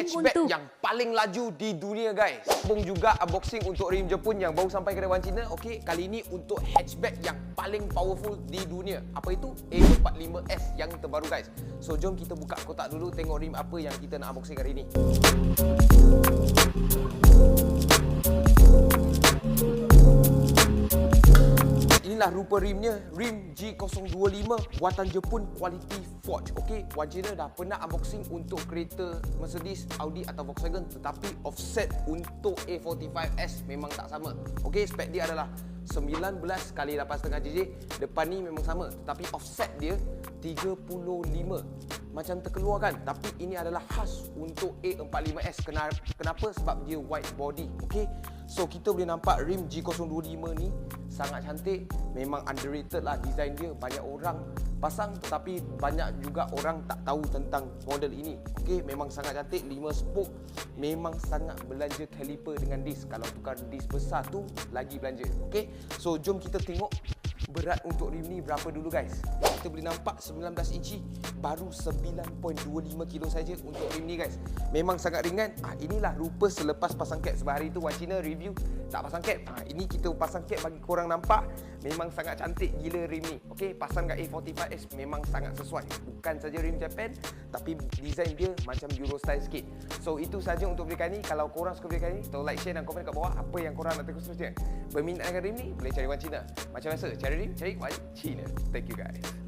hatchback yang paling laju di dunia guys. Sambung juga unboxing untuk rim Jepun yang baru sampai ke Dewan Cina. Okey, kali ini untuk hatchback yang paling powerful di dunia. Apa itu? A45S yang terbaru guys. So jom kita buka kotak dulu, tengok rim apa yang kita nak unboxing hari ini. Inilah rupa rimnya, rim G025 buatan Jepun, quality forge. Okey, Wan Cina dah pernah unboxing untuk kereta Mercedes, Audi atau Volkswagen, tetapi offset untuk A45S memang tak sama. Okey, spek dia adalah 19x8,5 jj. Depan ni memang sama, tetapi offset dia 35. Macam terkeluar kan? Tapi ini adalah khas untuk A45S. Kenapa? Sebab dia wide body. Okey. So kita boleh nampak rim G025 ni sangat cantik. Memang underrated lah design dia. Banyak orang pasang tetapi banyak juga orang tak tahu tentang model ini. Okey, memang sangat cantik. 5 spoke. Memang sangat belanja caliper dengan disc. Kalau tukar disc besar tu lagi belanja. Okey. So jom kita tengok berat untuk rim ni berapa dulu guys. Kita boleh nampak 19 inci baru 9.25 kilo saja untuk rim ni guys. Memang sangat ringan. Inilah rupa selepas pasang cap. Sebab hari tu Wan Cina review tak pasang cap. Ini kita pasang cap bagi korang nampak. Memang sangat cantik gila rim ni. Okey, pasang kat A45S memang sangat sesuai. Bukan saja rim Japan, tapi design dia macam Euro style sikit. So itu saja untuk video kali ni. Kalau korang suka video kali ni, tolong like, share dan komen kat bawah apa yang korang nak tengok seterusnya. Berminat dengan rim ni, boleh cari Wan Cina. Macam biasa, cari rim, cari Wan Cina. Thank you guys.